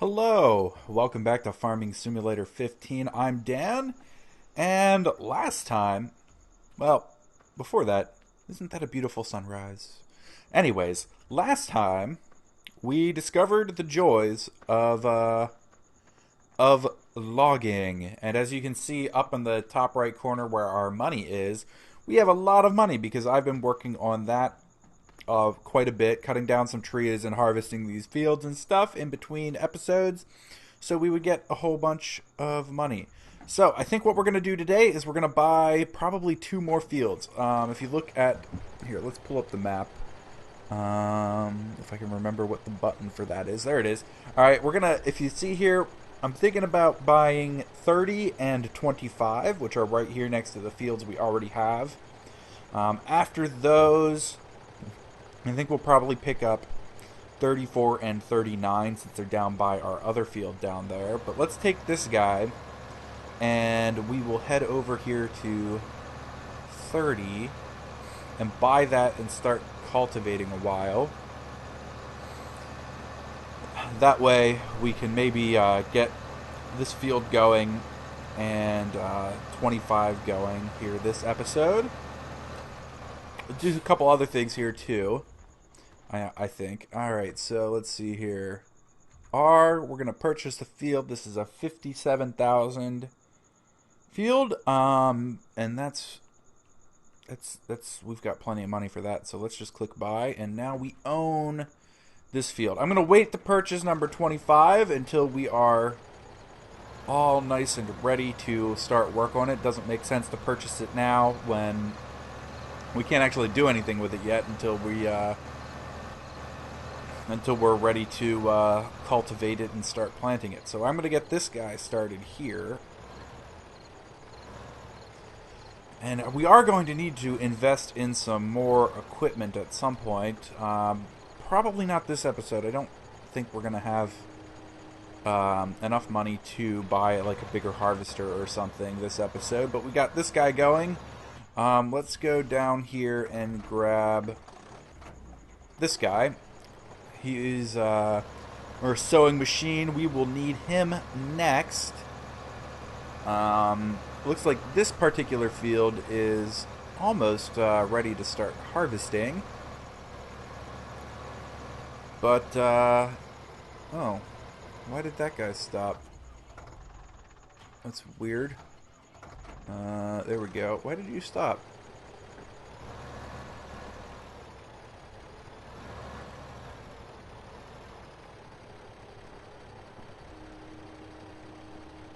Hello, welcome back to Farming Simulator 15. I'm Dan, and last time, well, before that, isn't that a beautiful sunrise? Anyways, last time we discovered the joys of logging, and as you can see up in the top right corner where our money is, we have a lot of money because I've been working on that quite a bit, cutting down some trees and harvesting these fields and stuff in between episodes, so we would get a whole bunch of money. So I think what we're going to do today is we're going to buy probably two more fields. If you look at here, let's pull up the map. If I can remember what the button for that is. There it is. All right, we're gonna. If you see here, I'm thinking about buying 30 and 25, which are right here next to the fields we already have. After those, I think we'll probably pick up 34 and 39 since they're down by our other field down there. But let's take this guy and we will head over here to 30 and buy that and start cultivating a while. That way we can maybe get this field going and 25 going here this episode. Do a couple other things here too. I think. Alright, so let's see here. We're gonna purchase the field. This is a 57,000 field. And that's we've got plenty of money for that. So let's just click buy, and now we own this field. I'm gonna wait to purchase number 25 until we are all nice and ready to start work on it. Doesn't make sense to purchase it now when we can't actually do anything with it yet until we're ready to cultivate it and start planting it. So I'm going to get this guy started here. And we are going to need to invest in some more equipment at some point. Probably not this episode. I don't think we're going to have enough money to buy like a bigger harvester or something this episode. But we got this guy going. Let's go down here and grab this guy. He is our sewing machine. We will need him next. Looks like this particular field is almost ready to start harvesting. But, oh, why did that guy stop? That's weird. There we go. Why did you stop?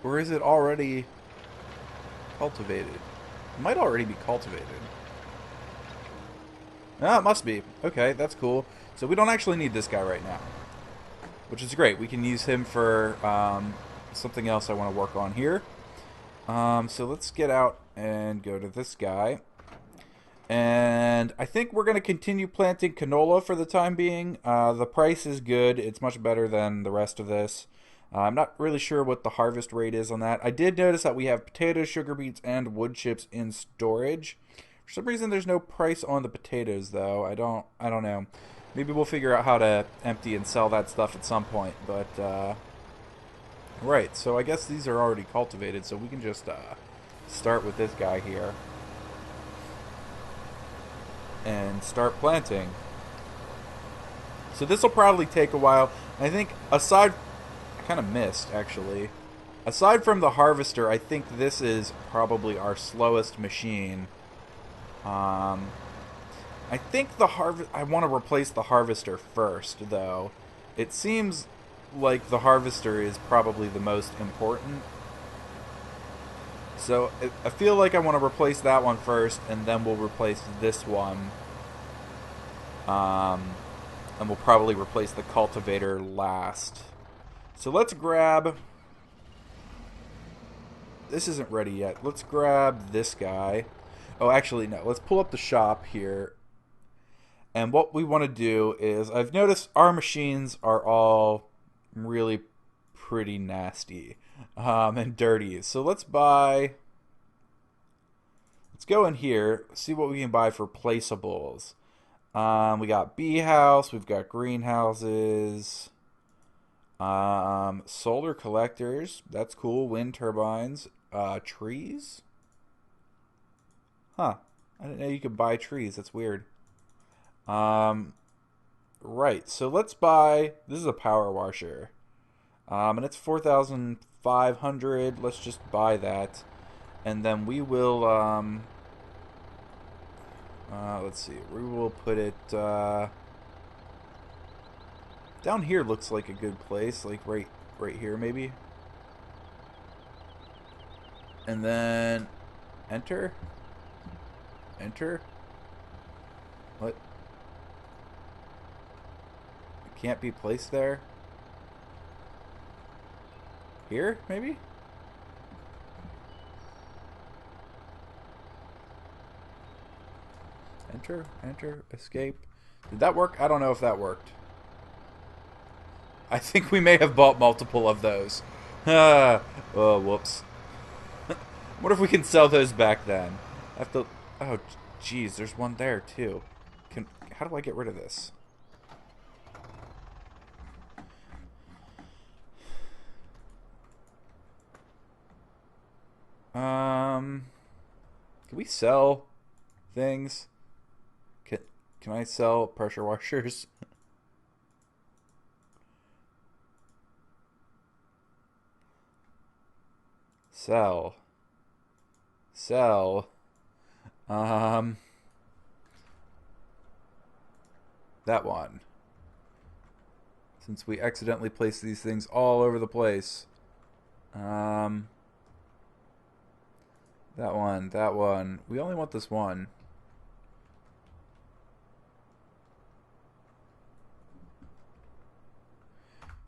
Or is it already cultivated? It might already be cultivated. Ah, it must be. Okay, that's cool. So we don't actually need this guy right now, which is great. We can use him for something else I want to work on here. So let's get out and go to this guy. And I think we're going to continue planting canola for the time being. The price is good. It's much better than the rest of this. I'm not really sure what the harvest rate is on that. I did notice that we have potatoes, sugar beets, and wood chips in storage. For some reason, there's no price on the potatoes, though. I don't know. Maybe we'll figure out how to empty and sell that stuff at some point. But right, so I guess these are already cultivated, so we can just start with this guy here and start planting. So this will probably take a while. I think I kind of missed, actually. Aside from the harvester, I think this is probably our slowest machine. I think I want to replace the harvester first, though. It seems like the harvester is probably the most important. So I feel like I want to replace that one first, and then we'll replace this one. And we'll probably replace the cultivator last. So let's grab... This isn't ready yet. Let's grab this guy. Oh, actually, no. Let's pull up the shop here. And what we want to do is... I've noticed our machines are all really pretty nasty and dirty. So let's buy... Let's go in here, see what we can buy for placeables. We got bee house, we've got greenhouses... Solar collectors. That's cool. Wind turbines. Trees. Huh. I didn't know you could buy trees. That's weird. Um, right. So let's buy. This is a power washer. And it's 4,500. Let's just buy that, and then we will. Let's see. We will put it. Down here looks like a good place. Like right here, maybe. And then enter. Enter. What? It can't be placed there. Here, maybe? Enter, enter, escape. Did that work? I don't know if that worked. I think we may have bought multiple of those. Oh, whoops. What if we can sell those back then? I have to... Oh, geez, there's one there, too. How do I get rid of this? Can we sell things? Can I sell pressure washers? Sell. Sell. Um, that one. Since we accidentally placed these things all over the place. Um, that one, that one. We only want this one.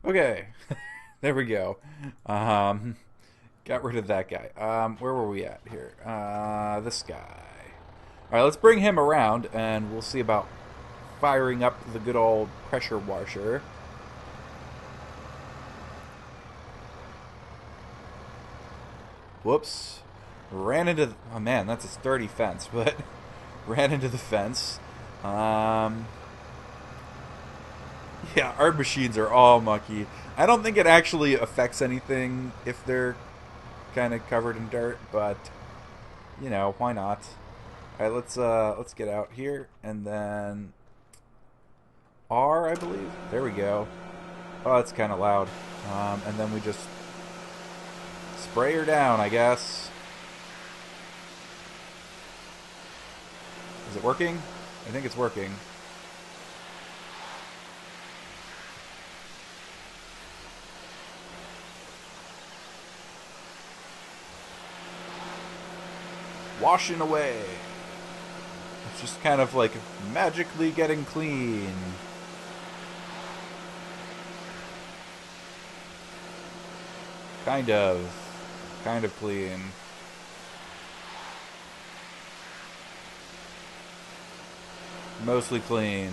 Okay. There we go. Got rid of that guy. Where were we at here? This guy. Alright, let's bring him around and we'll see about firing up the good old pressure washer. Whoops. Ran into the, oh man, that's a sturdy fence, but ran into the fence. Yeah, our machines are all mucky. I don't think it actually affects anything if they're kind of covered in dirt, but you know, why not? All right, let's get out here and then R, I believe. There we go. Oh, it's kind of loud. And then we just spray her down, I guess. Is it working? I think it's working. Washing away. It's just kind of like magically getting clean. Kind of. Kind of clean. Mostly clean.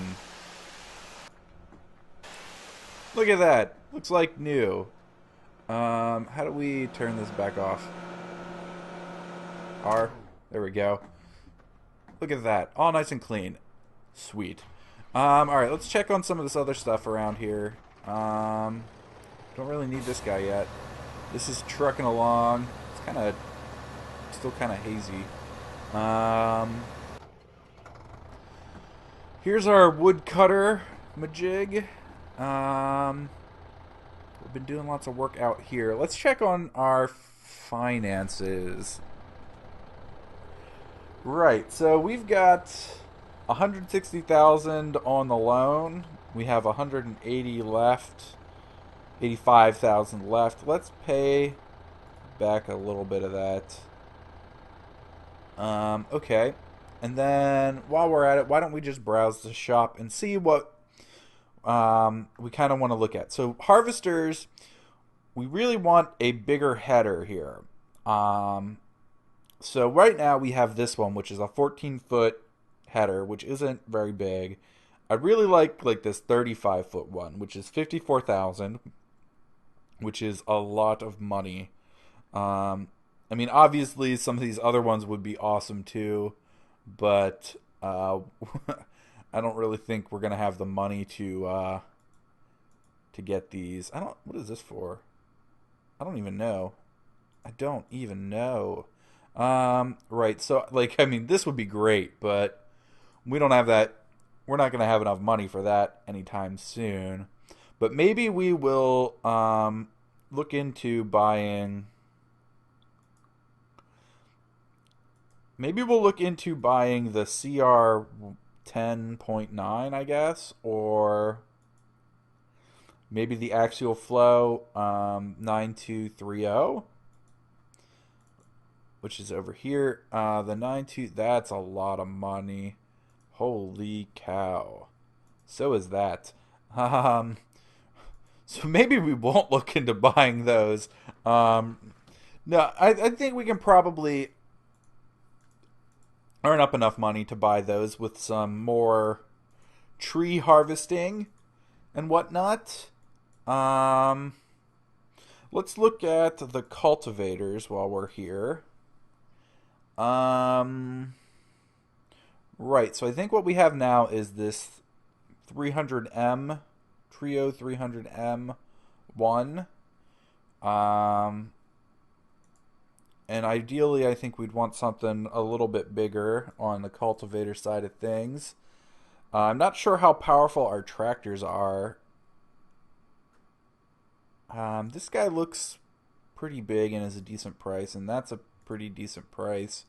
Look at that. Looks like new. How do we turn this back off? R. There we go. Look at that. All nice and clean. Sweet. Alright, let's check on some of this other stuff around here. Don't really need this guy yet. This is trucking along. It's kind of... still kind of hazy. Here's our woodcutter majig. We've been doing lots of work out here. Let's check on our finances. Right, so we've got 160,000 on the loan. We have 180 left. 85,000 left. Let's pay back a little bit of that. Okay. And then while we're at it, why don't we just browse the shop and see what we kind of want to look at. So harvesters, we really want a bigger header here. So right now we have this one, which is a 14-foot header, which isn't very big. I'd really like this 35-foot one, which is 54,000, which is a lot of money. I mean, obviously some of these other ones would be awesome too, but I don't really think we're gonna have the money to to get these. I don't. What is this for? I don't even know. I don't even know. Right. So, like, I mean, this would be great, but we don't have that. We're not going to have enough money for that anytime soon. But maybe we will look into buying. Maybe we'll look into buying the CR 10.9, I guess, or maybe the Axial Flow 9230, which is over here. The 92, that's a lot of money. Holy cow. So is that. Um, so maybe we won't look into buying those. No, I think we can probably earn up enough money to buy those with some more tree harvesting and whatnot. Um, let's look at the cultivators while we're here. Um, right, so I think what we have now is this 300M, Trio 300M 1. And ideally, I think we'd want something a little bit bigger on the cultivator side of things. I'm not sure how powerful our tractors are. This guy looks pretty big and is a decent price, and that's a pretty decent price.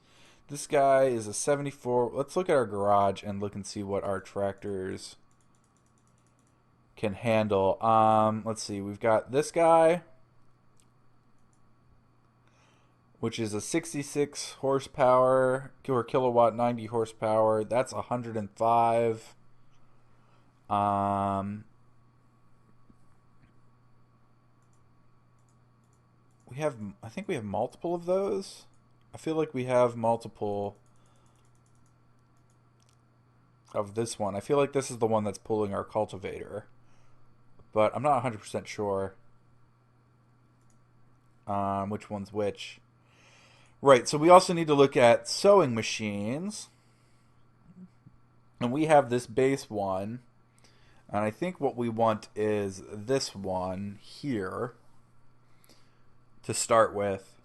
This guy is a 74. Let's look at our garage and look and see what our tractors can handle. Let's see. We've got this guy, which is a 66 horsepower or kilowatt, 90 horsepower. That's 105. I think we have multiple of those. I feel like we have multiple of this one. I feel like this is the one that's pulling our cultivator, but I'm not 100% sure which one's which. Right, so we also need to look at sewing machines. And we have this base one. And I think what we want is this one here to start with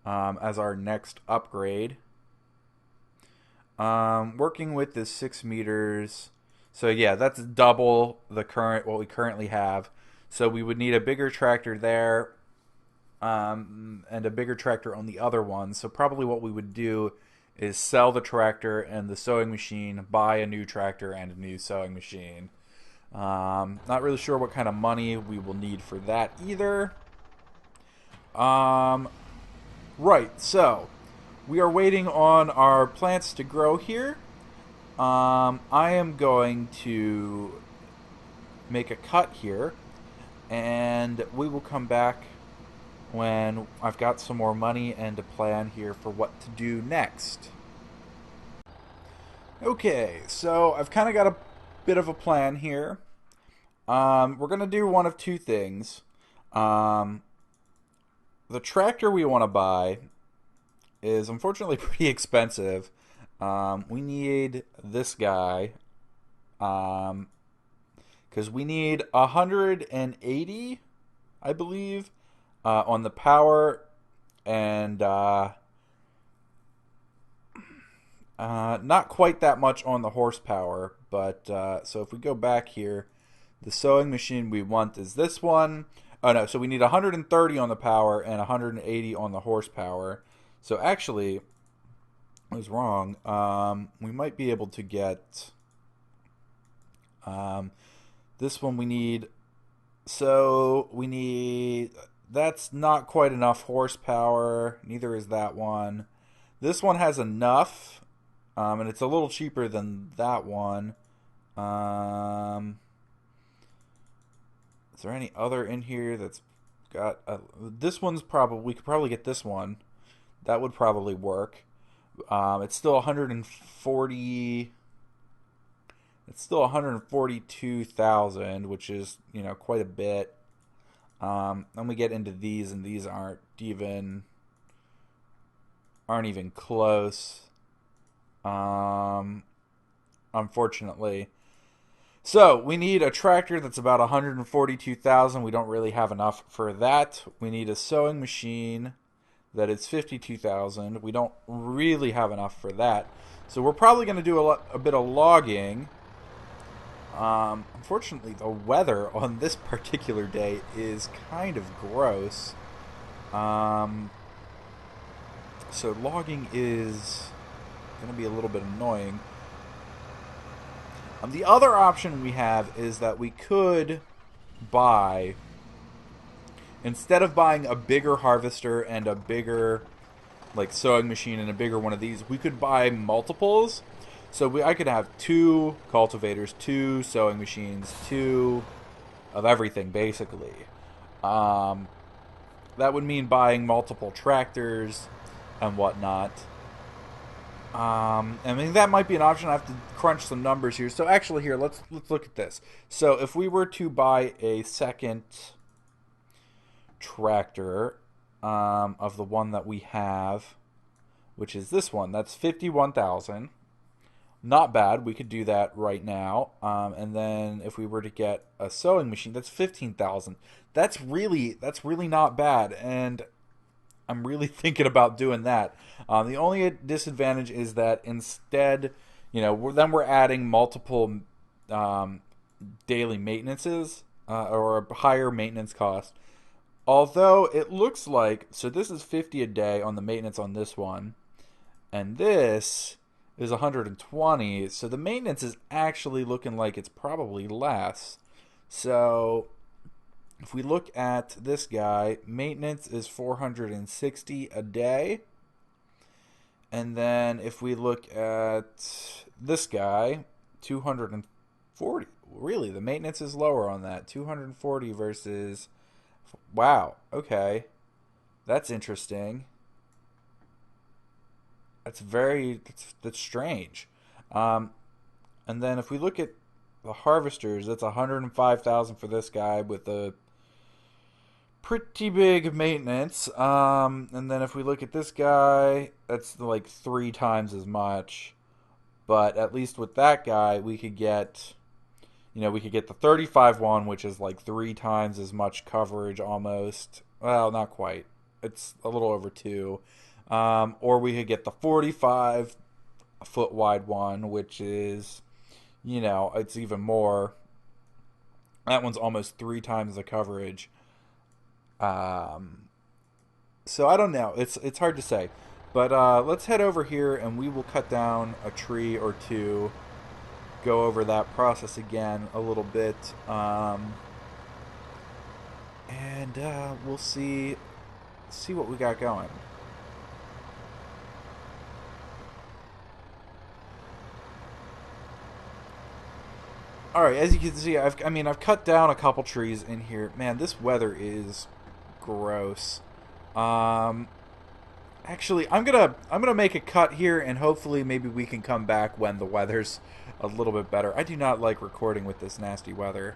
as our next upgrade. Working with this 6 meters. So yeah, that's double what we currently have. So we would need a bigger tractor there. And a bigger tractor on the other one. So probably what we would do is sell the tractor and the sewing machine, buy a new tractor and a new sewing machine. Not really sure what kind of money we will need for that either. Right, so we are waiting on our plants to grow here. I am going to make a cut here, and we will come back when I've got some more money and a plan here for what to do next. Okay, so I've kind of got a bit of a plan here. We're going to do one of two things. The tractor we want to buy is unfortunately pretty expensive. We need this guy because we need 180, I believe, on the power, and not quite that much on the horsepower. But so if we go back here, the sewing machine we want is this one. Oh no, so we need 130 on the power and 180 on the horsepower. So actually, I was wrong. We might be able to get this one we need. So we need... That's not quite enough horsepower. Neither is that one. This one has enough, and it's a little cheaper than that one. Is there any other in here that's got... this one's probably... We could probably get this one. That would probably work. It's still 140... It's still 142,000, which is, quite a bit. Then we get into these, and these aren't even close. Unfortunately. So we need a tractor that's about 142,000. We don't really have enough for that. We need a sewing machine that is 52,000. We don't really have enough for that. So we're probably going to do a bit of logging. Unfortunately, the weather on this particular day is kind of gross. So logging is going to be a little bit annoying. The other option we have is that we could buy, instead of buying a bigger harvester and a bigger like sewing machine and a bigger one of these, we could buy multiples. So I could have 2 cultivators, 2 sewing machines, 2 of everything basically. That would mean buying multiple tractors and whatnot. I mean, that might be an option. I have to crunch some numbers here. So actually, here, let's look at this. So if we were to buy a second tractor of the one that we have, which is this one, that's 51,000. Not bad. We could do that right now. And then if we were to get a sewing machine, that's 15,000. That's really not bad. And I'm really thinking about doing that. The only disadvantage is that instead, then we're adding multiple daily maintenances or a higher maintenance cost. Although it looks like, so this is 50 a day on the maintenance on this one, and this is 120. So the maintenance is actually looking like it's probably less. So if we look at this guy, maintenance is 460 a day. And then if we look at this guy, 240. Really, the maintenance is lower on that. 240 versus... Wow, okay. That's interesting. That's strange. And then if we look at the harvesters, that's 105,000 for this guy with a pretty big maintenance. And then if we look at this guy, that's like 3 times as much. But at least with that guy, we could get the 35 one, which is like 3 times as much coverage almost. Well, not quite. It's a little over 2. Or we could get the 45 foot wide one, which is, it's even more. That one's almost 3 times the coverage. So I don't know. It's hard to say. But let's head over here and we will cut down a tree or 2. Go over that process again a little bit. And we'll see what we got going. All right, as you can see, I've cut down a couple trees in here. Man, this weather is gross. Actually, I'm gonna make a cut here, and hopefully, maybe we can come back when the weather's a little bit better. I do not like recording with this nasty weather.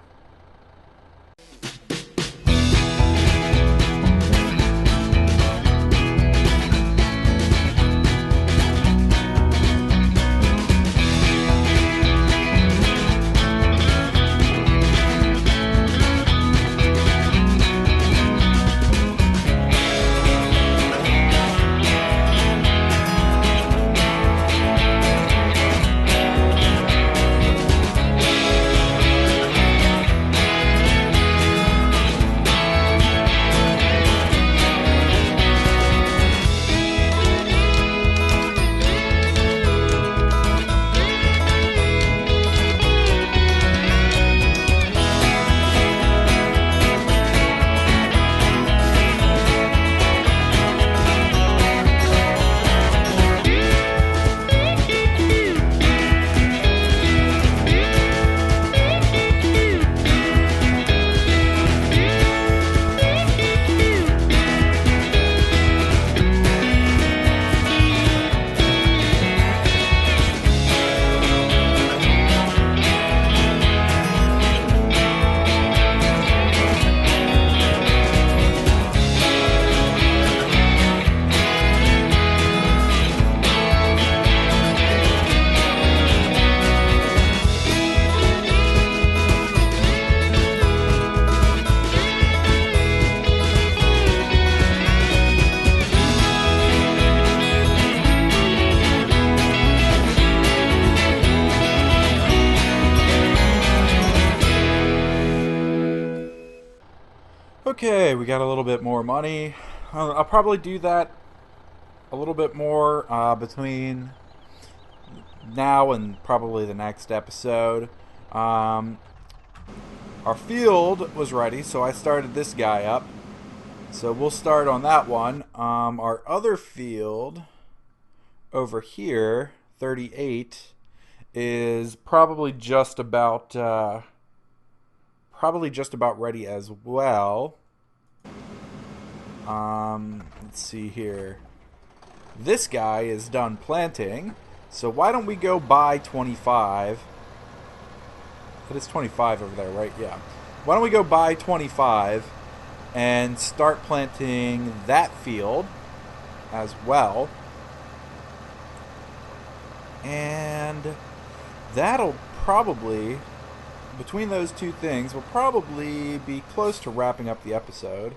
Okay, we got a little bit more money. I'll probably do that a little bit more between now and probably the next episode. Um, our field was ready, so I started this guy up. So we'll start on that one. Our other field over here, 38, is probably just about ready as well. Let's see here. This guy is done planting, so why don't we go buy 25? It is 25 over there, right? Yeah. Why don't we go buy 25 and start planting that field as well? And that'll probably, between those two things, we'll probably be close to wrapping up the episode.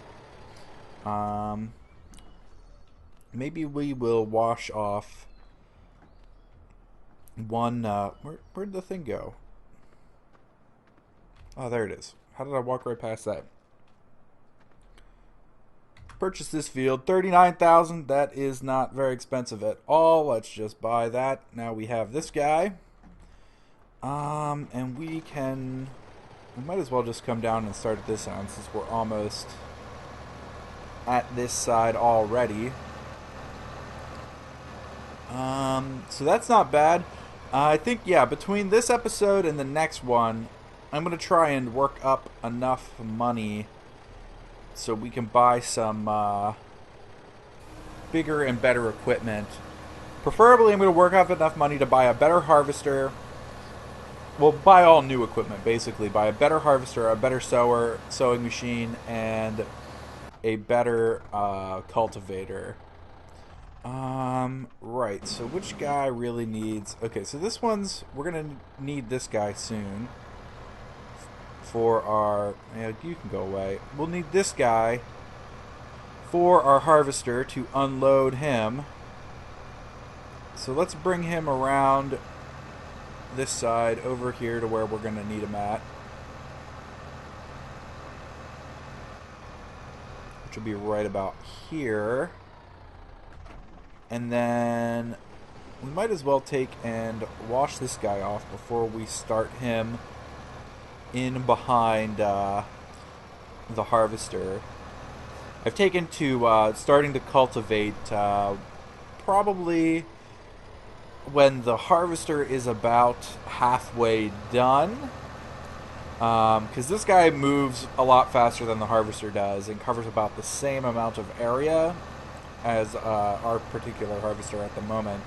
Maybe we will wash off one. Where'd the thing go? Oh, there it is. How did I walk right past that? Purchase this field, 39,000. That is not very expensive at all. Let's just buy that. Now we have this guy. And we might as well just come down and start at this end since we're almost at this side already. So that's not bad. I think, yeah, between this episode and the next one, I'm going to try and work up enough money so we can buy some bigger and better equipment. Preferably, I'm going to work up enough money to buy a better harvester. Well, buy all new equipment, basically. Buy a better harvester, a better sower, sowing machine, and a better cultivator. Right, so which guy really needs... Okay, so this one's... We're going to need this guy soon for our... Yeah, you can go away. We'll need this guy for our harvester to unload him. So let's bring him around this side over here to where we're going to need him at. Which will be right about here. And then we might as well take and wash this guy off before we start him in behind the harvester. I've taken to starting to cultivate probably when the harvester is about halfway done. Because this guy moves a lot faster than the harvester does and covers about the same amount of area as our particular harvester at the moment.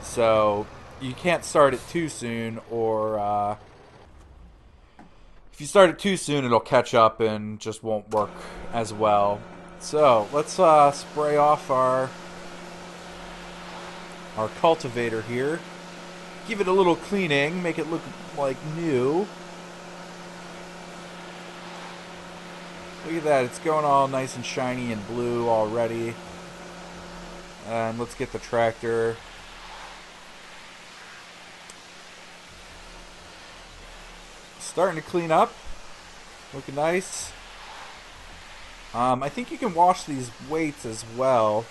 So you can't start it too soon, or if you start it too soon, it'll catch up and just won't work as well. So let's spray off our cultivator here. Give it a little cleaning, make it look like new. Look at that, it's going all nice and shiny and blue already. And let's get the tractor. Starting to clean up. Looking nice. I think you can wash these weights as well.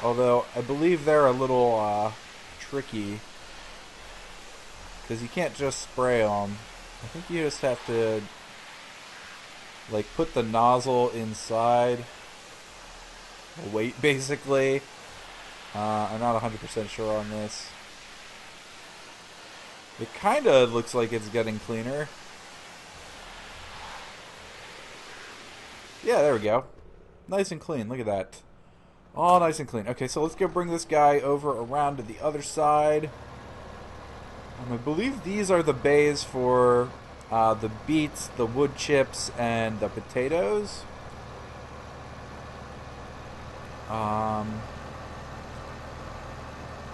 Although, I believe they're a little tricky. Because you can't just spray them. I think you just have to like put the nozzle inside the weight, basically. I'm not 100% sure on this. It kind of looks like it's getting cleaner. Yeah, there we go. Nice and clean. Look at that. All nice and clean. Okay, so let's go bring this guy over around to the other side. I believe these are the bays for the beets, the wood chips, and the potatoes. I'm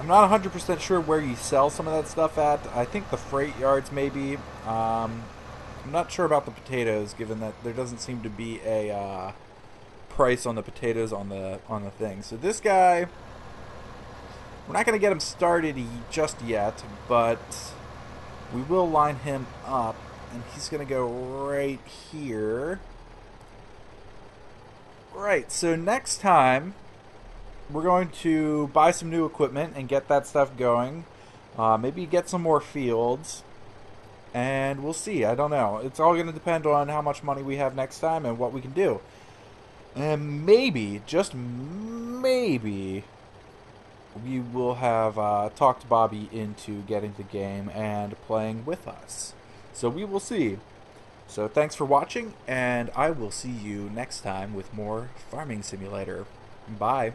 not 100% sure where you sell some of that stuff at. I think the freight yards maybe. I'm not sure about the potatoes, given that there doesn't seem to be a price on the potatoes on the thing. So this guy, we're not going to get him started just yet, but we will line him up. And he's going to go right here. Right, so next time we're going to buy some new equipment and get that stuff going. Maybe get some more fields, and we'll see. I don't know. It's all going to depend on how much money we have next time and what we can do. And maybe, just maybe, we will have talked Bobby into getting the game and playing with us. So we will see. So thanks for watching, and I will see you next time with more Farming Simulator. Bye.